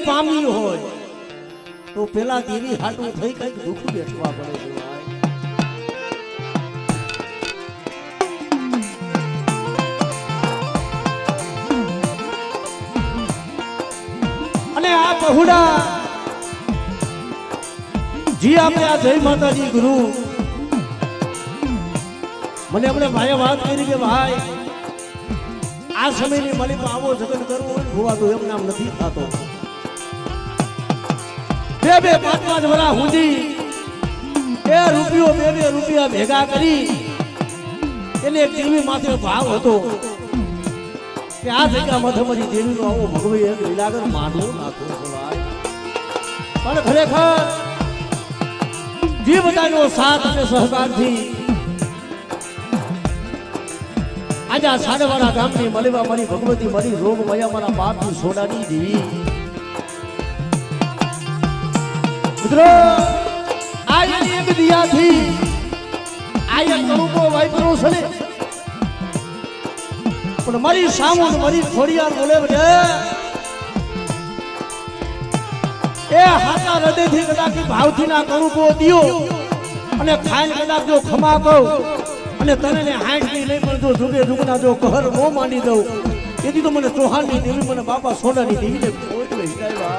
પામી હોય તો પેલા દેવી હાટું થઈ કઈક દુઃખ બેઠવા પડે છે ભાઈ. અને આ બહુડા જી આપણે આ જય માતાજી ગુરુ મને આપણે ભાઈએ વાત કરી કે ભાઈ આ સમયની માલિક આવો જગત કરવો હોય ભુવા તો એમ નામ નથી થતો. બે પાંચ વર્ષ સુધી એ રૂપિયા ભેગા કરી એને ટીવી માથે ભાવ હતો કે આ જગ્યા મધમરી દેવીનો આવો ભગવી એક લીલાગર માંડવો નાખો પણ ખરેખર જે બધાનો સાથ અને સહકારથી આજે આ સાડેવાડા ગામની મલીવા મારી ભગવતી મારી રોગ મયા મારા બાપની સોનાની દેવી મિત્રો આ એક દિયાથી આ એક કરુકો વાઈપરો છે ને પણ મારી સામું મારી ખોડિયાર બોલે છે એ હાથા હૃદયથી કદાચ ભાવથી ના કરુકો દિયો અને ખાઈને કદાચ જો ખમા કહું અને તને ને હાઈટ ની લઈ પણ જો જુગે જુગના જો કહર નો માંડી દઉં તેથી તો મને ચૌહાણની દેવી મને બાપા સોનાની દેવી ને કોઈ હિડાય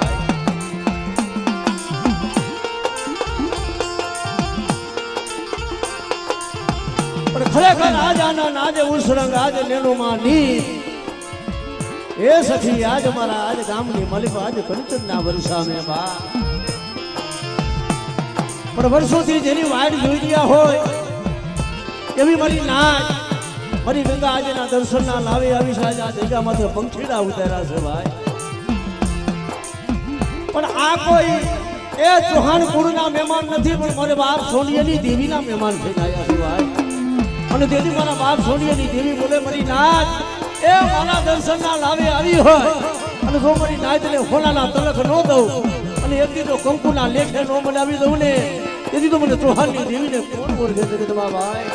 પણ ખરેખર આજ આના નાજે ઉસરંગ આજે નેનો માં ની એ સખી આજ મારા આજ ગામની મલિક આજ કંચન ના વર્ષા મે બા પણ વર્ષોથી જેની વાડ જોઈ રહ્યા હોય એવી મારી નાચ મારી ગંગા આજના દર્શન ના લાવે આવી છે આજે આ જગ્યામાંથી પંખીડા ઉતાર્યા છે ભાઈ. પણ આ કોઈ એ ચૌહાણ કુળના મહેમાન નથી પણ મારે બાપ સોનિયાની દેવીના મહેમાન થઈને આવ્યા છે ભાઈ. અને તેથી મારા બાપ સોનિયાની દેવી બોલે મારી નાચ એ મારા દર્શન ના લાવે આવી હોય અને જો મારી નાચ ને હોલાના તલક ન દઉં અને એકથી તો કંકુના લેખે ન બનાવી દઉં ને તેથી તો મને ચૌહાણની દેવીને કોણ ઓળખે છે કે તમારા ભાઈ.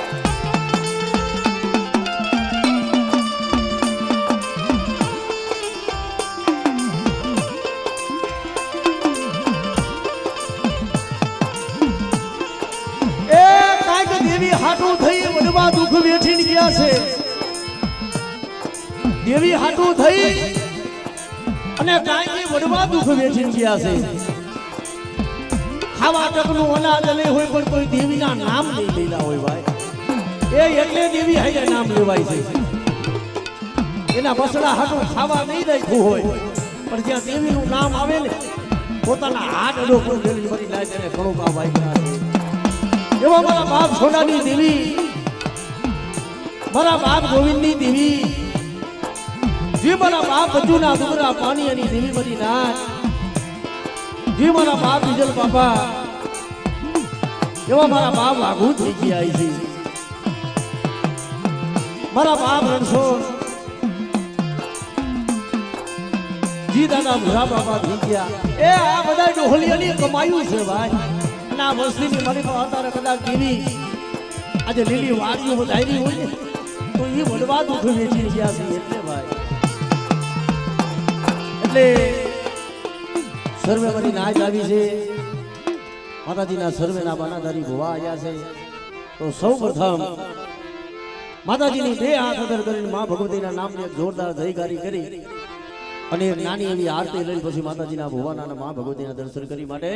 દેવી હાટું થઈ વડવા દુઃખ વેઠીને ગયા છે. દેવી હાટું થઈ અને કાંઈ વડવા દુઃખ વેઠીને ગયા છે. ખાવા તકનું અનાજ નહીં હોય પણ કોઈ દેવીના નામ નહીં લેલા હોય ભાઈ. એ એટલે દેવી હાજે નામ લેવાય છે. એના બસડા હાટું ખાવા નહીં રાખ્યું હોય પણ જ્યાં દેવીનું નામ આવે ને પોતાના હાથ અડો કરી મરી લાય તેને ઘણો કામ વાગ્યા છે. એવા મારા બાપ સોનાની દેવી મારા બાપ ગોવિંદની દેવી જે મારા બાપ બજુના ડુંગરા પાણીની દેવી મારી નાચ જે મારા બાપ વિજલ બાપા એવા મારા બાપ વાઘુ થઈ ગયા છે. મારા બાપ રણછોડ જી દાદા ભૂરા બાપા થઈ ગયા. એ આ બધા ડોહલિયાની કમાયું છે ભાઈ. ના વસ્તીની મારી અત્યારે કદાચ દેવી આજે લીલી વાડીઓ વધારી હોય ને તો એ વડવા દુઃખ વેચી ગયા છે એટલે ભાઈ. એટલે સર્વે મારી નાચ આવી છે. માતાજીના સર્વેના બાનાધારી ભુવા આવ્યા છે. તો સૌ પ્રથમ માતાજીની બે હાથ અદર કરીને મા ભગવતીના નામને એક જોરદાર જયકારી કરી અને એક નાની એવી આરતી લઈને પછી માતાજીના ભુવાના અને મા ભગવતીના દર્શન કરી માટે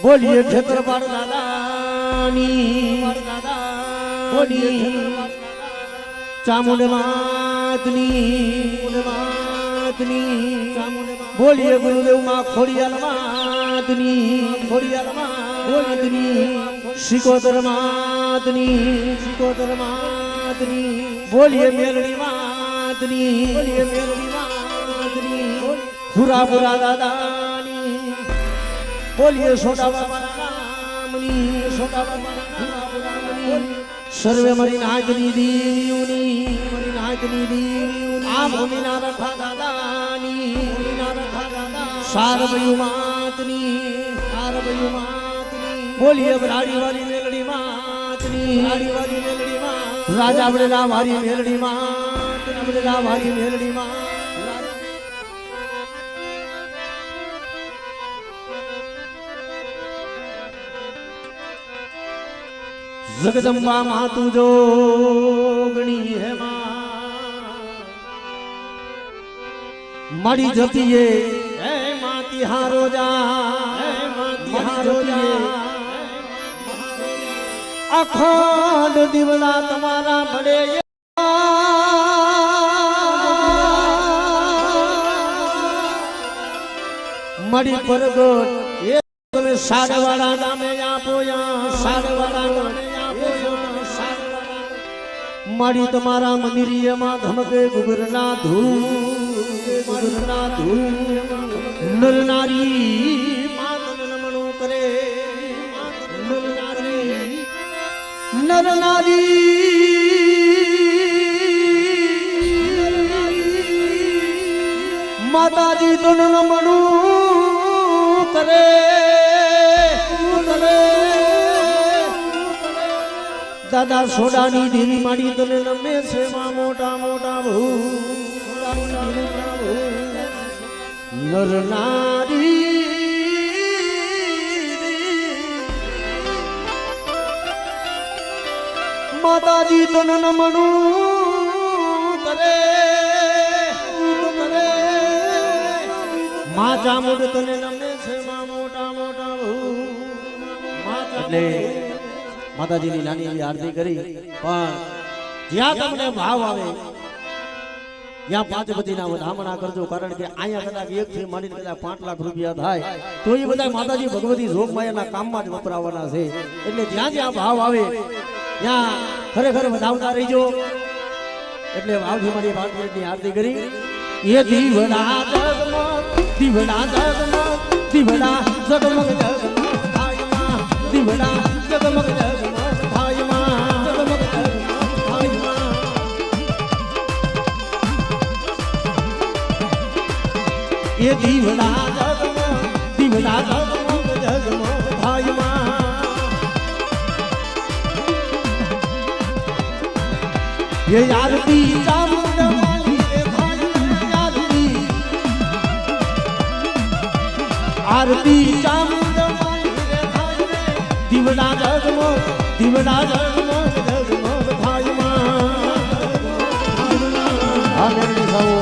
બોલીએ ક્ષેત્રપાળ દાદાની બોલીએ ચામુંડ માતની બોલીએ ગુરુદેવ માં ખોડિયાલ માતની શિકોતર માતની બોલીએ મેલડી માતની પુરા દાદાની બોલીએ છોટા બાબાના નામની સર્વે મારી નાચની દેવીઓની આ ભૂમિના રખા દાદાની સારભયું માતની બોલીએ બ્રાડી વાળી મેલડી માતની રાજા બળેલા મારી મેલડીમાં બળેલા મારી મેલડીમાં જગદંબા માં તું જોગણી હે મારી જતીએ હે માતી હારો જા હે માતી હારો જા અખંડ દીવડા તમારા બડે મળી પરગટ એ તમે સાડવાડા નામે આપો યા સાડવાડા નામે આપો યા સાડવાડા મળી તમારા મંદિરિયમાં ધમકે ગુગરના ધૂળ નર નારી માતન નમણું કરે નર નારી માતાજી તો નમણું કરે દાદા સોડાની દેવી માડી તને નમે છે માં મોટા મોટા ભૂ નર નારી માતાજી તને નમણું કરે મા ચામુંડ તને નમે છે માં મોટા મોટા ભૂ એટલે માતાજીની નાની એવી આરતી કરી પણ જ્યાં તમને ભાવ આવે ત્યાં 5 બતીના વધામણા કરજો કારણ કે અહીંયા કદાચ 1 થી માંડીને કદાચ 5 લાખ રૂપિયા થાય તો એ બધા માતાજી ભગવતી જોગમાયાના કામમાં જ વપરાવાના છે એટલે જ્યાં જ્યાં ભાવ આવે ત્યાં ખરેખર વધાવતા રહીજો એટલે ભાવથી મારી ભારતીયની આરતી કરી એ દીવડા જગમગ દીવડા જગમગ દીવડા જગમગ જગમગ ભાઈમાં દીવડા જગમગ જગમગ ભાઈમાં જગમગ જગમગ ભાઈમાં એ દીવડા જગમગ દીવડા જગમગ જગમગ ભાઈમાં ये आरती चामुंड वाली रे भाई आरती चामुंड वाली रे भाई दीवड़ा जगमग भाई मां मेरी साओ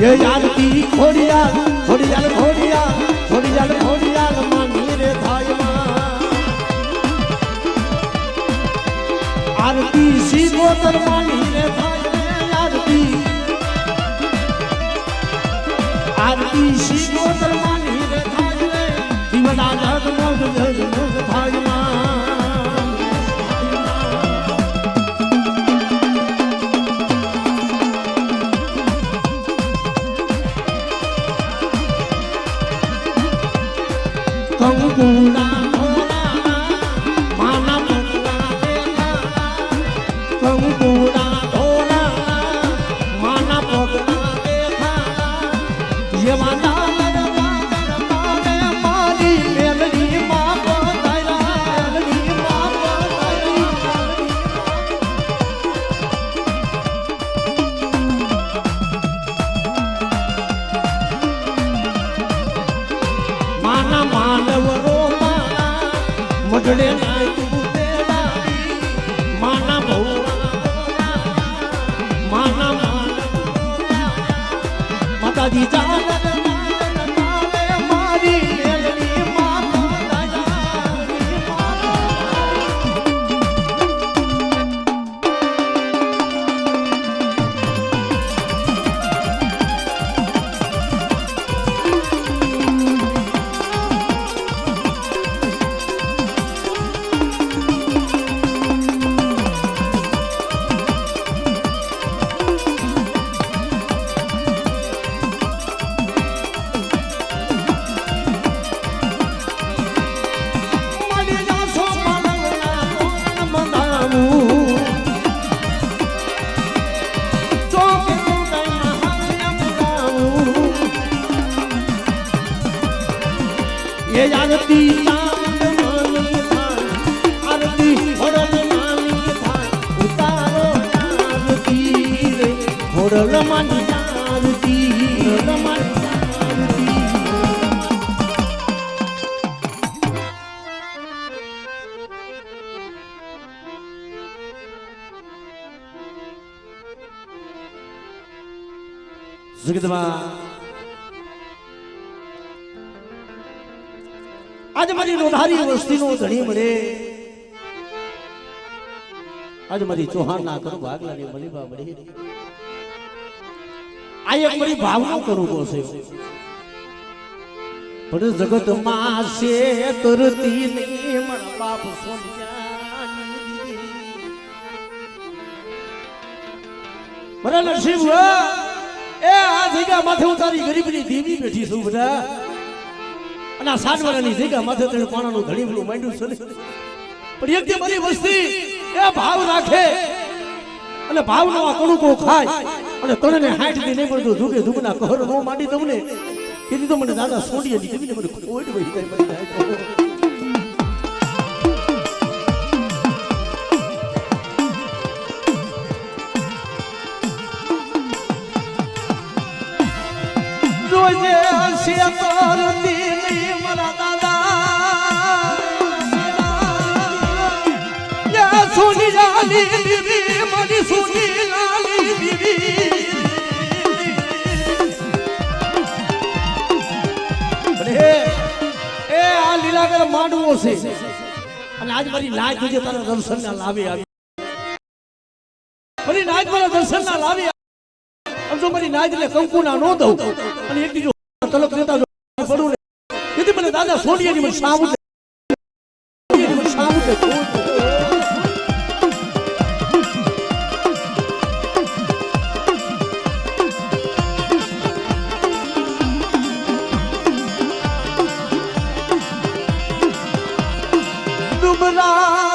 ये आरती खोड़िया खोड़िया खोड़िया खोड़िया खोड़िया मानी रे भाई मां आरती सीधोतर मानी रे भाई आरती सीधोतर मानी रे भाई दीवड़ा जगमग जगमग भाई मां कंकुड़ा ढोला माना पगला देखा कंकुड़ा ढोला माना पगला देखा ये माता दरबार मारी मेलनी मां बताया मेलनी मां बताया મઢડે ના તું બેડાવી માના ભૌવા માના માતાજી જાન મારી મેલડી માતા ये आरती चांद मानी था आरती होड़ल मानी था उतारो आरती रे होड़ल मानी आरती होड़ल मानी आरती જગદમાં आज मारी रोधारी वस्ती नो धणी मळे आज मारी चौहान ना करू भागला ने मली बा बड़ी आ एक मारी भावना करू बोसे पर जगत मासे तरती ने मन बाप सोनिया मरा नसीब ए आ जगह माथे उतारी गरीबनी देवी बैठी सु बड़ा અને 60 વર્ષની જગ્યા માથે તેને પાણાનું ધણીમલું માંડ્યું છે પણ એક જે મારી વસ્તી એ ભાવ રાખે અને ભાવનો આ કણુકો ખાય અને તણને 60 દી નહીં મળતું ધુકે ધુકના કહર નો માંડી તમને કીધું તો મને દાદા સોડિયાની દેવીને મને ખોટ વહી જાય મરી જાય રોજે હશે કરતી सोनी लाली दीदी मनी सोनी लाली दीदी अरे ए आ लीलागर मांडवो से અને આજ મારી નાચ तुझे તારા દર્શન ના લાવી આવી મારી નાચ મારા દર્શન ના લાવી આમ જો મારી નાચ ને કંકુ ના નો દઉં અને એક દીજો તલક દેતા જો પડું ને તેથી મને દાદા સોડિયાની મને સાવું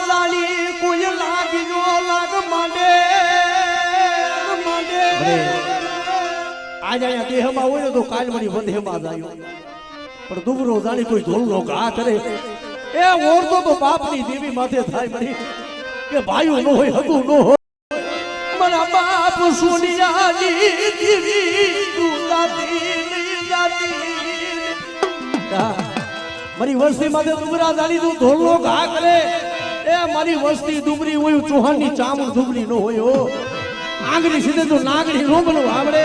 લાલી કોઈ લાગ્યો લાગ માંડે માંડે આજ આયા દેહમાં હોય ને તો કાલ મારી વધેમાં જાયો પણ દુબરો જાણી કોઈ ઢોલનો ઘા કરે એ ઓરતો તો બાપની દેવી માથે થાય મરી કે ભાઈઓ નો હોય હતું નો હોય મારા બાપ સોનિયાની દેવી તું જાતી મારી વસ્તી માથે દુબરા જાણી તું ઢોલનો ઘા કરે એ મારી વસ્તી દુબરી હોય ચૌહાણની ચામડ દુબરી નો હોય હો આંગળી સીધે તો નાગડી નો બનો આવડે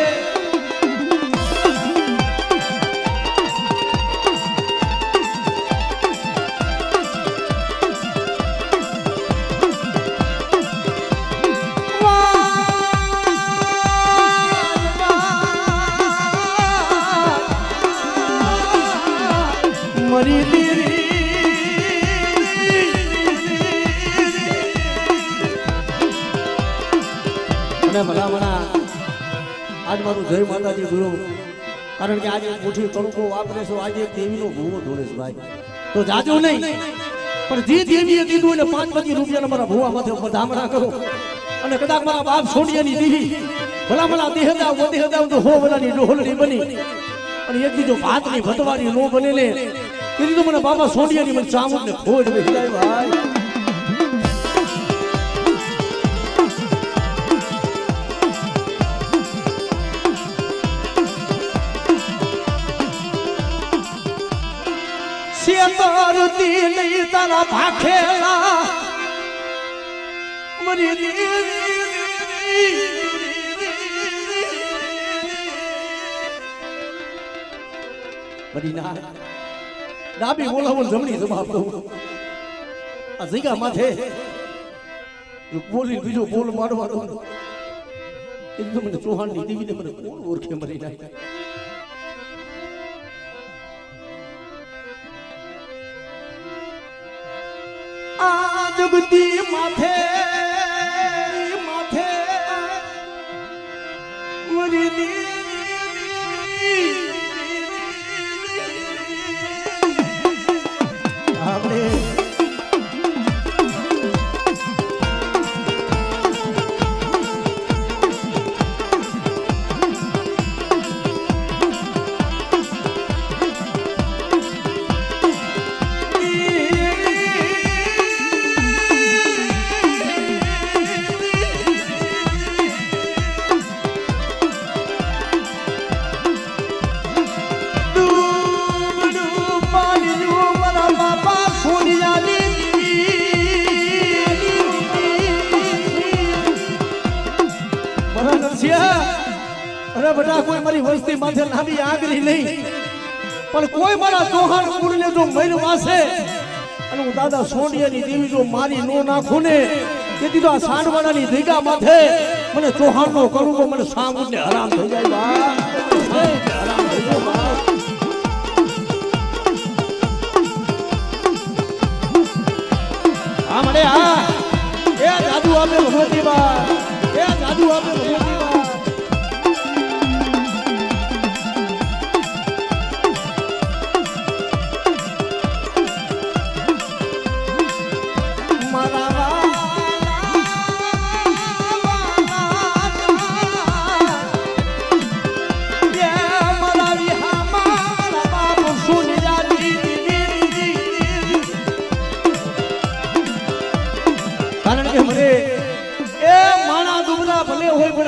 મરી દીરી ભલામણા આજ મારું જય માતાજી ગુરુ કારણ કે આજે મોટી તણકો વાપરે છો આજે દેવીનો ભૂવો ધોળે છે ભાઈ તો જાજો નહીં પણ જે દેવીએ કીધું એને 5-5 રૂપિયાના મારા ભૂવા માથે વધામણા કરો અને કદાચ મારા બાપ સોડિયાની દેવી ભલામણા દેહદાવ વધેદાવ તો હો વલાની ડોહલની બની અને એક બીજો ભાતની ભતવારી નો બને ને કીધું તો મને બાબા સોડિયાની મને ચામુંડ ને ખોજ બેસાય ભાઈ છેતરતી નહીં તારા ભાખેલા મરી મરી ના ડાબી બોલાવો જમણી જવાબ દઉં આ જગ્યા માથે બોલી બીજો બોલ મારવાનો એટલે મને ચૌહાણની દેવીને મને કોણ ઓળખે મરી નાખે આ જગતી માથે માથે મરી આપણે અરે બેટા કોઈ મારી વસ્તી માથે લાંબી આંગળી નહીં પણ કોઈ મારા ચૌહાણ કુળને જો મૈલ વાસે અને હું દાદા સોંડિયાની દેવી જો મારી નો નાખું ને તેથી તો આ સાંડવાડાની ધીગા માથે મને ચૌહાણનો કરું તો મને સાંભળને હરામ થઈ જાય બા હરામ થઈ જાય બા હા મને હા એ જાદુ આપે ભગવતી બા એ જાદુ આપે ભગવતી બા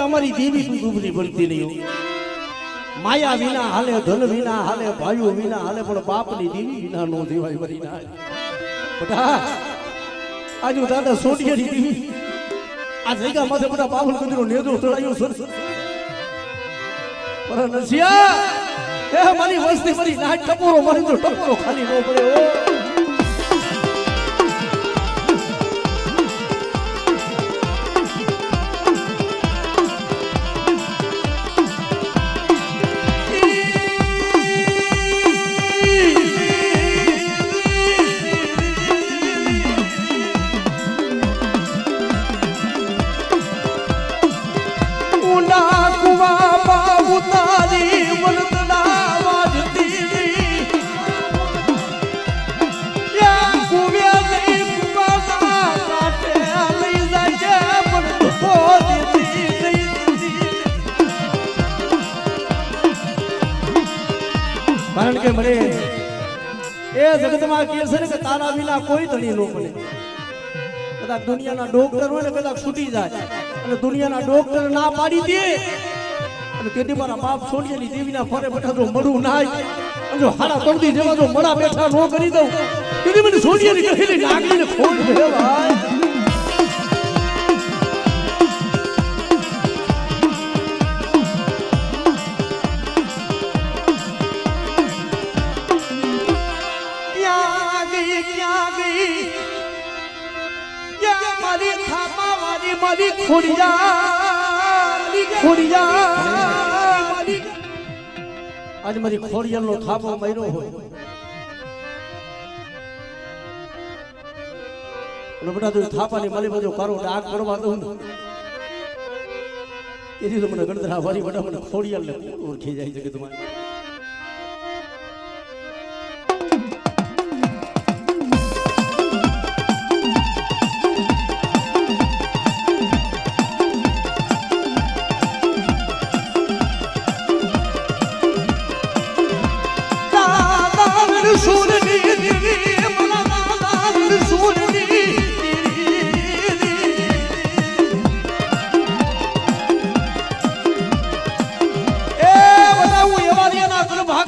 અમારી દેવી તું દુબળી બનતી નહીં માયા વિના હાલે ધન વિના હાલે ભાઈઓ વિના હાલે પણ બાપની દેવી વિના નો દેવાય મરી ના બટા આજુ દાદા સોડિયાની દેવી આ જગ્યા માથે બધા બાવલ કંદરો નેજો ચડાયો સર પર નસિયા એ મારી વસ્તી મારી નાટ ટપોરો મારી તો ટપોરો ખાલી નો પડે ઓ કારણ કે મને એ જગતમાં કહે છે ને કે તારા વિના કોઈ ધણી ન બને કદાચ દુનિયાના ડોક્ટર હોય ને કદાચ છૂટી જાય અને દુનિયાના ડોક્ટર ના પાડી દે અને તેથી મારા બાપ સોનિયાની દેવીના ફરે બેઠા જો મળું નાય અને જો હાડા તળદી જેવા જો મળા બેઠા નો કરી દઉં તેથી મને સોનિયાની કહેલી નાગીને ખોલ દે ભાઈ મારી ખોડિયા આજ મારી ખોડિયાનો થાપો માર્યો હોય અને બેટા તું થાપાની મારી બાજુ કારો ડાક કરવા દઉં એથી તો મને ગણતરા વારી બેટા મને ખોડિયાને ઓળખી જાય છે કે તમારે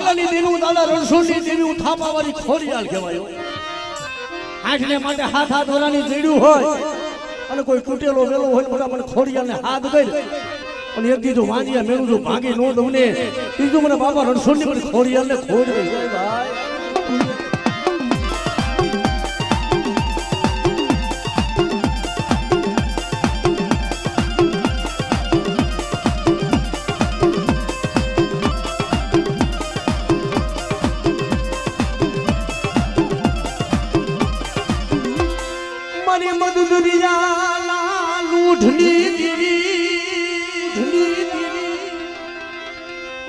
આંકલાની દેવી દાદા રણછોડની દેવી થાપાવાળી ખોડિયાલ કહેવાય આંખને માટે હાથ હાથ વરાની જડ્યું હોય અને કોઈ તૂટેલો વેલો હોય બધા મને ખોડિયાલને હાથ ગઈ અને એક દીધું વાંજિયા મેરું જો ભાગી નો દઉં ને બીજું મને બાબા રણછોડની મને ખોડિયાલને ખોડ ગઈ ભાઈ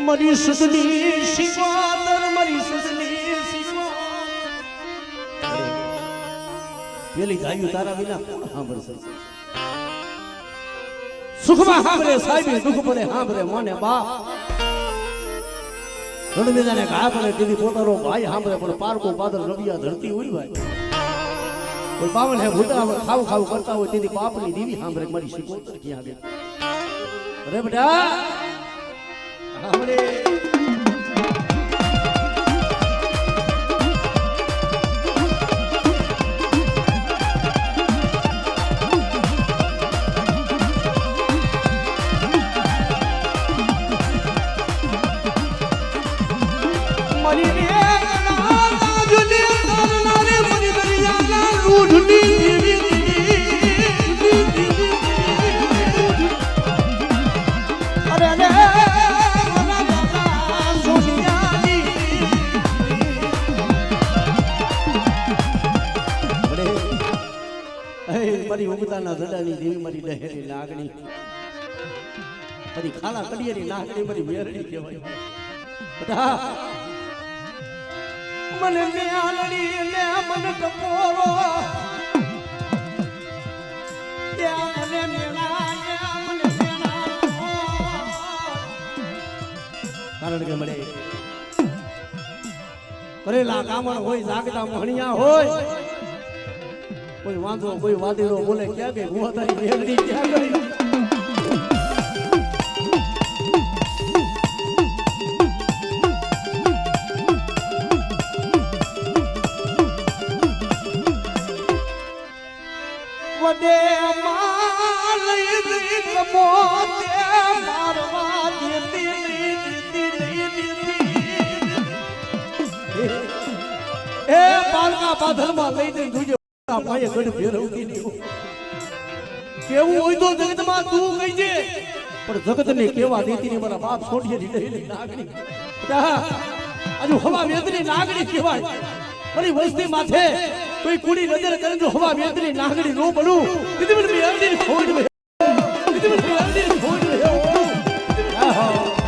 मरी सुसनी शिवातर मरी सुसनी शिवातर पेली गाયું તારા વિના કોણ સાંભળશે સુખમાં સાંભળે સાહેબી દુઃખ પડે સાંભળે મને બા રણમેદાને ઘા પડે દીદી પોતાનો ભાઈ સાંભળે પણ પારકો પાદર રવિયા ધરતી હોય ભાઈ કોઈ બાવન હે ભૂતરા ખાવ ખાવ કરતા હોય તેથી બાપની દીવી સાંભળે મારી શિકોતર ક્યાં ગઈ અરે બેટા हमरे मनी रे ना जुले ना रे मनी दरिया ना रूठनी अरे अरे મારી ઉગતાના ધડાની દેવી મારી લહેરી લાગણી મારી ખાલા કડિયાની લાગણી મારી મેરડી કહેવાય બેટા મને ન્યાલડી ને મને ટપોરો ત્યાં મને મેળા મને મેળા કારણ કે મળે કરેલા કામણ હોય જાગતા મહણિયા હોય કોઈ વાંધો કોઈ વાદીરો બોલે ક્યાં ગઈ હું તારી મેલડી ક્યાં ગઈ વડે માલઈ દી મોતે મારવા દેતી એ બાલકા બાદલમાં લઈ દે તુજે પાયે ગઢ ફેરવતી નહીં કેવું હોય તો જગતમાં તું કહીજે પણ જગતને કેવા દેતી ને મારા બાપ છોડીએ લઈને નાગણી આજુ હવા વેદની નાગણી કહેવાય મારી વસ્તી માથે કોઈ કુડી નજર કરે તો હવા વેદની નાગણી નો બનું કીધું મને મેરડી ખોડ મે કીધું મને મેરડી ખોડ મે આહા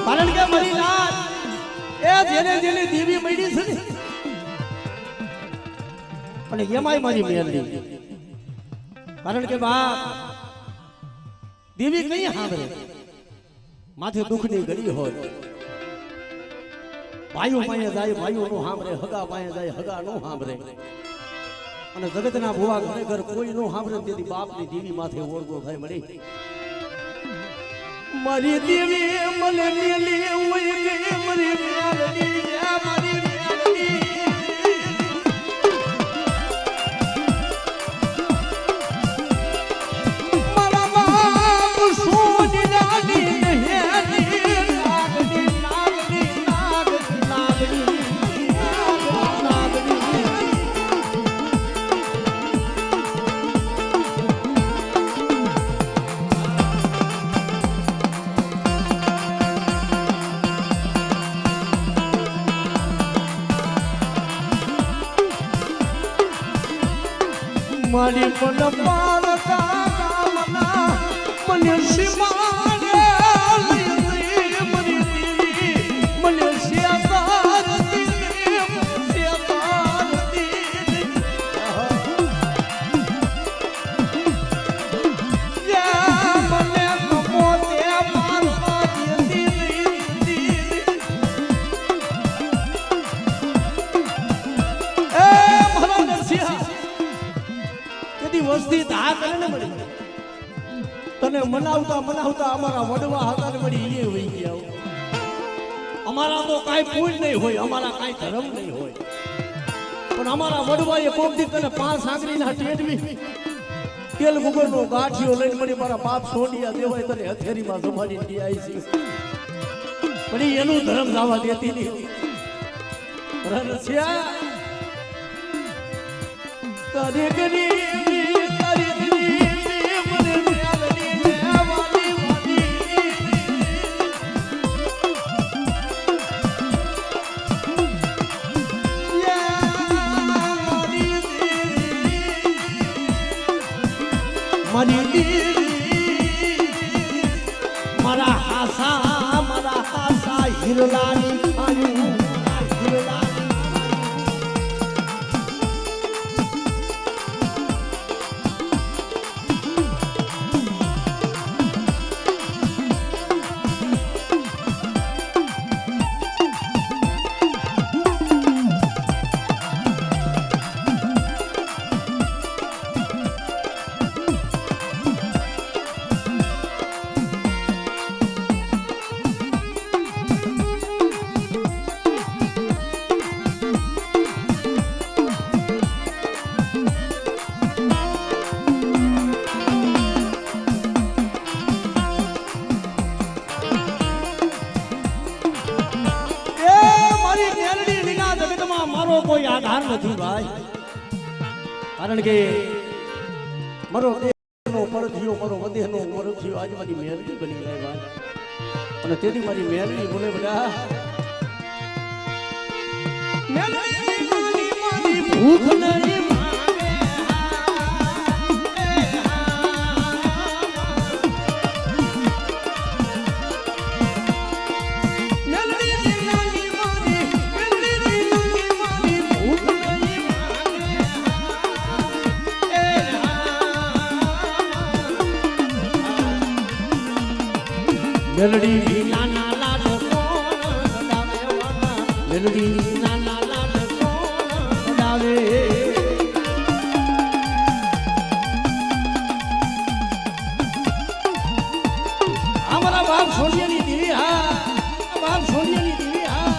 કારણ કે મારી લાજ એ જેને જેને દેવી મળી છે ને અને એમાંય મારી મેરડી કારણ કે બાપ દેવી કઈ સાંભળે માથે દુઃખની ઘડી હોય ભાઈઓ પાસે જાય ભાઈઓ નો સાંભળે હગા પાસે જાય હગા નો સાંભળે અને જગતના ભુવા ઘરે ઘર કોઈ નો સાંભળે તેથી બાપની દેવી માથે ઓળગો થાય મળી મારી દેવી મને મેલી હોય ગઈ મારી મેરડી મારી મેરડી મારા બાપ સોની નાની હેરી નાગણી નાગણી નાગણી નાગણી મને સીમાને લઈ મરી દીધી મને શેતાર દીધી શેતાર દીધી મને ગમો તે મારવા દીધી એ મારા નરસિંહ કદી વસ્તી ધા કરે ને મળી તને મનાવતા મનાવતા અમારા વડવા હતા ને વળી એ વહી ગયા અમારા તો કાંઈ પૂજ નહીં હોય અમારા કાંઈ ધર્મ નહીં હોય પણ અમારા વડવાએ કોક દી તને 5 આંગળીના ટેડવી તેલ ગુગરનો ગાંઠિયો લઈને મળી મારા બાપ સોનિયા દેવાય તને હથેરીમાં જમાડી દી આવી છે પણ એનું ધર્મ જવા દેતી નહીં રણસ્યા તારે ગરી તારે ગરી મને મ્યાલની વાલી વાલી મારા હાસા હિરલાની આયુ હિરલાની મારો કોઈ આધાર નથી ભાઈ કારણ કે મારો દેહનો પરથિયો મારો વદેહનો પરથિયો આજ મારી મેરડી બની ગઈ ભાઈ અને તેથી મારી મેરડી બોલે બધા મેરડી ભૂખ નહીં મેલડી નાના લાડ કોણ ડાવે વાના મેલડી નાના લાડ કોણ ડાવે અમારા બાપ સોનિયાની દેવી હા બાપ સોનિયાની દેવી હા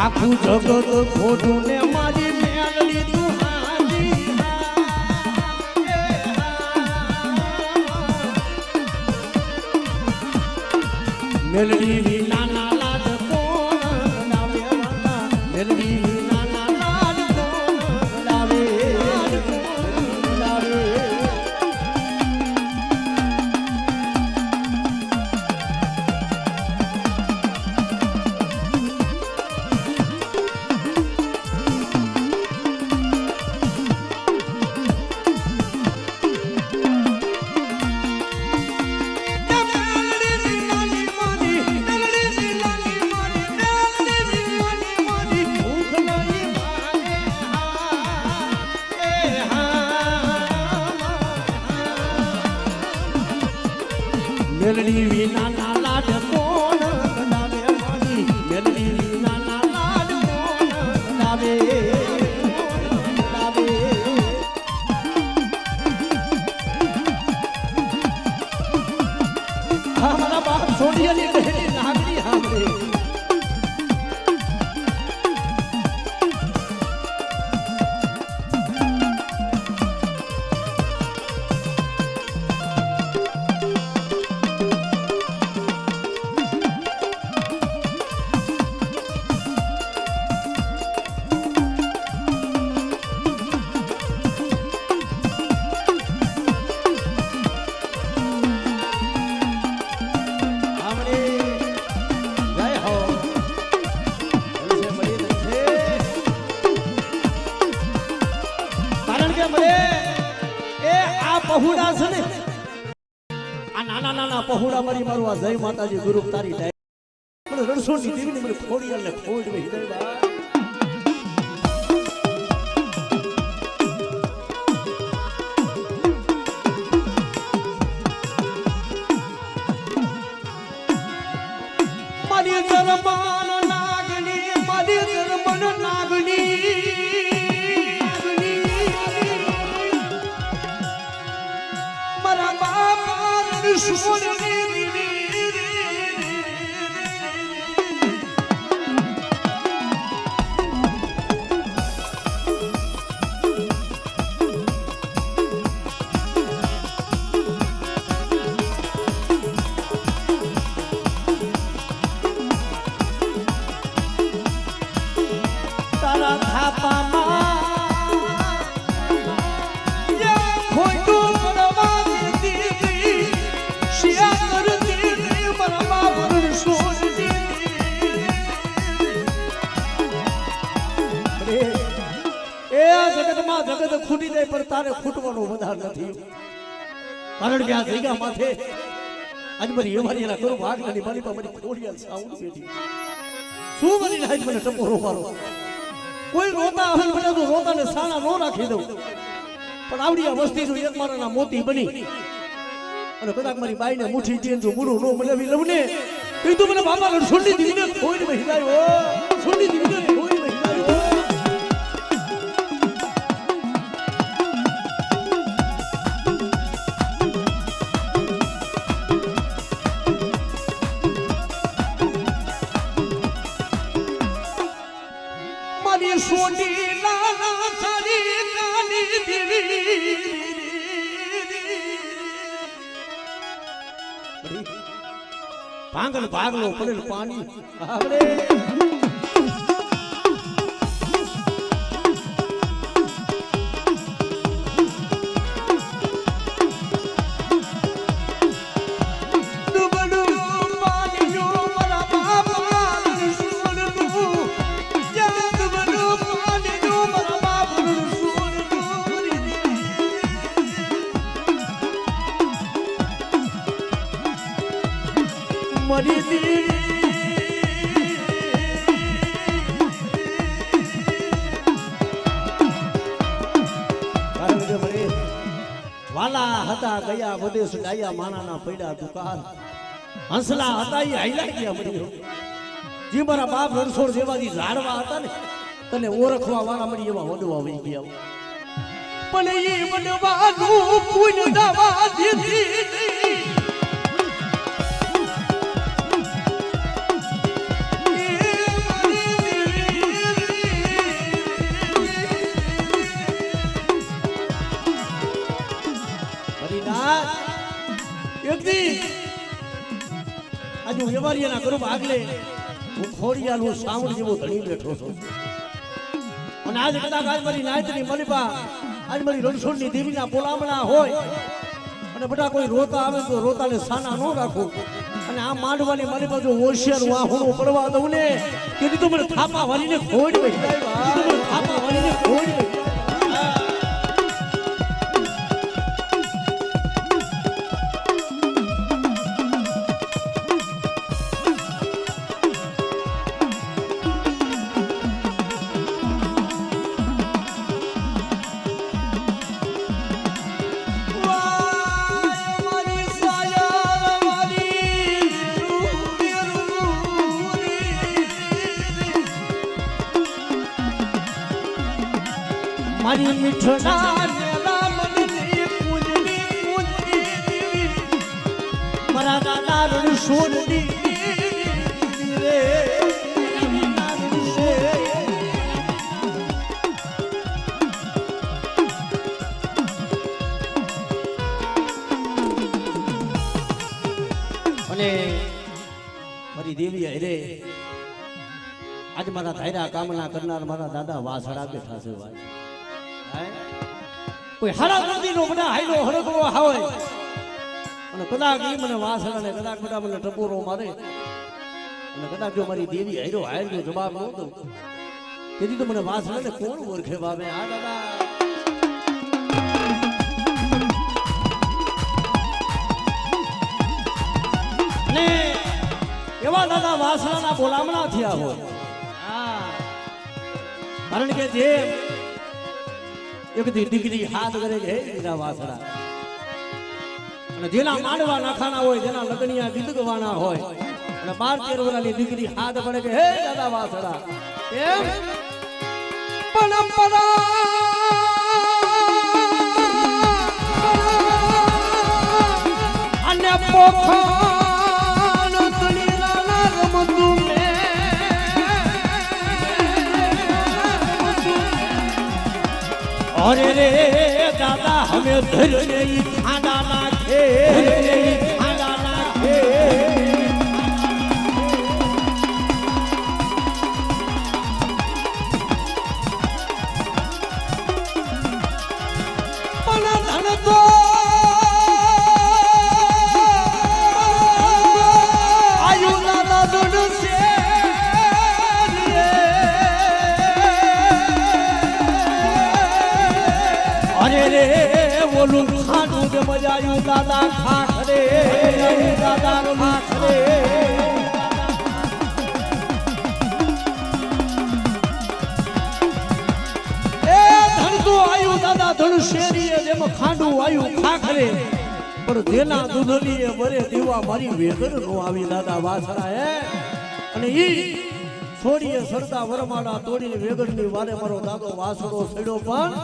આખું જગત ખોટું ને મારી મેલડી તું હાજી મેલડી નાના લાડ કોણ ડાવે વાલા મેલડી નાના લાડ કોણ ડાવે ડાવે મેલડી વિના લાડ કોણ ડાવે મારી મેલડી વિના લાડ કોણ ડાવે ડાવે હમારા બાપ સોનિયાની બહેની નાગરી હામરે નાના પહોળા મારી મારું આ જય માતાજી ગુરુ તારી ડાય મને રણછોડની દેવીને મને ખોડિયાલ ને ખોડ વે હિદયબા મારી જરમાન નાગણી મારી જરમન નાગણી મારા બાપા રણછોડની જગત ખૂટી જાય પણ તારે ખૂટવાનો વધાર નથી કારણ કે આ જગ્યા માથે આજ મારી અમારી એના કરું ભાગ નથી મારી પાસે મારી ખોડિયાલ સાઉન્ડ બેઠી શું બની આજ મને ટપોરો મારો કોઈ રોતા આવે મને તો રોતાને સાણા નો રાખી દઉં પણ આવડી આ વસ્તીનું એક મારાના મોતી બની અને કદાચ મારી બાઈને મુઠ્ઠી ચેન જો મૂળું નો મલાવી લઉં ને કીધું મને બાપા રણછોડની દીવીને ખોઈને હિદાયો રણછોડની દીવીને ખોઈને હિદાયો સોટી લાલા સારી કાની દેવી ભાંગલ ભાગલો પડેલ પાણી આવડે વાલા હતા ગયા વદેશ ડાયા માણાના પડ્યા દુકાન હંસલા હતા એ હાઈલા ગયા મળી જી મારા બાપ રણછોડ જેવાથી ઝાડવા હતા ને તને ઓળખવા વાળા મળી એવા વડવા વહી ગયા પણ એ વડવાનું પુણ્ય દવા દીધી આજુ વ્યવહારિયાના કરું આગલે હું ખોડિયાલ હું સાવણ જેવો ધણી બેઠો છું અને આજ કદાચ આજ મારી નાયતની મલિપા આજ મારી રણછોડની દેવીના બોલામણા હોય અને બધા કોઈ રોતા આવે તો રોતાને સાના ન રાખો અને આ માંડવાની મલિપા જો હોશિયાર વાહુણો પડવા દઉં ને તેથી તો મને થાપા વાળીને ખોડ થાપા વાળીને ખોડ મારી મીઠડા મેલા મનની પૂજની મારા દાદા રણછોડની રે અને મારી દેવી અરે આજે મારા ધાયરા કામના કરનાર મારા દાદા વાસડા બેઠા છે ભાઈ કોઈ હારા નદી નો બધા હાઈલો હડકવો હોય અને કદાચ ઈ મને વાસણા ને કદાચ બધા મને ટપોરો મારે અને કદાચ જો મારી દેવી હાઈરો હાઈરો જવાબ ન દઉં તેથી તો મને વાસણા ને કોણ ઓળખે બાબે આ દાદા અને એવા દાદા વાસણાના બોલામણા થયા હોય. કારણ કે જે એક દીકરી હાથ કરે છે દીકરા વાસણા, અને જેના માંડવા નાખાના હોય, જેના લગનિયા ગીત ગવાના હોય, અને 12-13 વર્ષની દીકરી હાથ પડે કે હે દાદા વાસણા એમ પરંપરા અને પોખાન તળીરાના રમતું અરે રે દાદા હમે ધરને ઈ ખાડા નાખે, ખાડા નાખે. પણ ધન તો આયુ દાદા ધન છે. અરે રે બોલું ખાટું જે મજાયું દાદા ખાખરે, દાદા ખાખરે. એ ધણતું આયુ દાદા ધણ શેરીએ જેમાં ખાંડું આયુ ખાખરે, પણ જેના દૂધલીએ બરે દીવા મારી વેગર નો આવી દાદા વાસણા હે. અને ઈ છોડીએ સરદા વરમાડા તોડીને વેગરની વારે મારો દાદો વાસણો સડ્યો પણ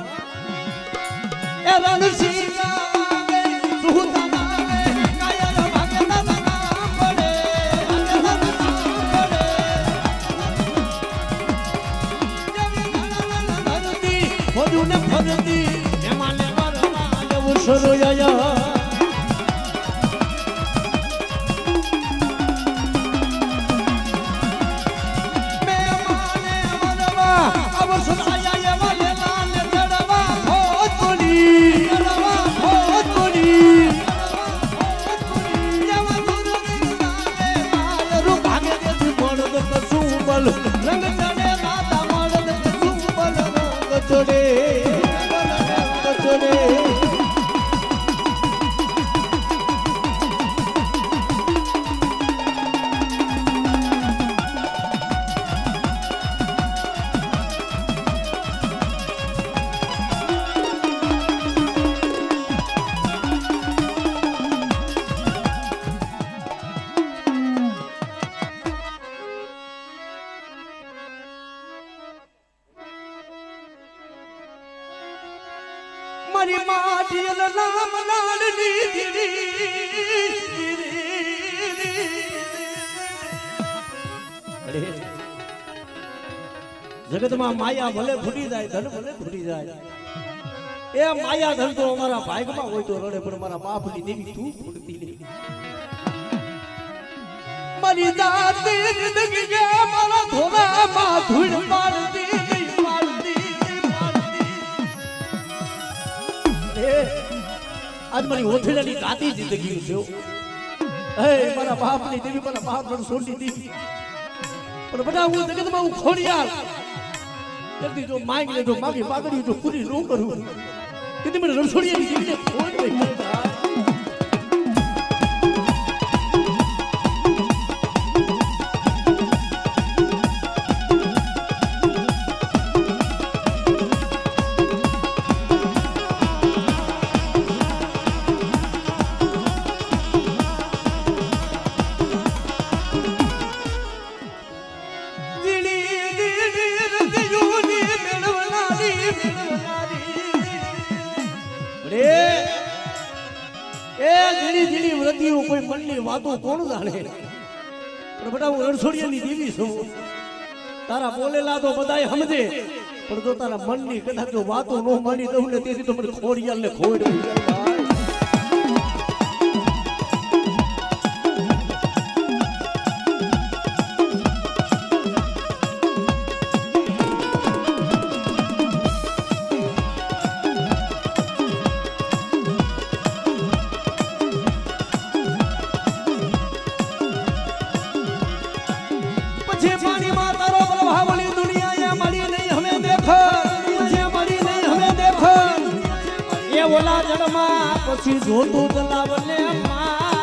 એ રણસિંહ આવે સુહતા આવે કાયર ભાગે દાદા પડે, ધરતી ફોજુને ફરતી એમાં ને વરમાં લેવું શરૂ રંગ ચડે માતા મળદ સુબલ રંગ ચડે, રંગ ચડે. મારી માટી રામ લાડની જગતમાં માયા ભલે ફૂટી જાય, ધન ભલે ફૂટી જાય, એ માયા ધન તો અમારા ભાગમાં હોય તો રડે, પણ મારા બાપની દેવી તું ફૂટતી નહીં. મારી જાતે જિંદગી કે મારા ધોરામાં ધૂળ પાડતી આજ મારી ઓથેડાની ગાતી જિંદગી છે. હે મારા બાપની દેવી, મારા બાપ મને છોડી દીધી, પણ બધા હું જગતમાં હું ખોડિયાર જલ્દી જો માંગ લે, જો માગી પાગડી જો પૂરી ન કરું તેથી મને રણછોડિયાની દેવીને ખોડ નહીં. કોઈ મનની વાતો કોણ જાણે, પણ બેટા હું રણછોડિયાની દેવી છું. તારા બોલેલા તો બધાય સમજે, પણ જો તારા મનની કદાચ જો વાતો ન માની દઉં ને તેથી તો મને ખોડિયાલને ખોડ. ઓલા જડમાં પછી જોતું ચલાવને માં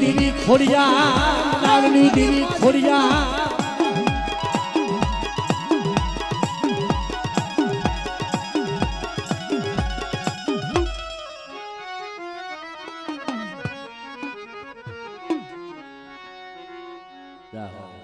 દેવી ખોડિયા નાગની દેવી ખોડિયા જાઓ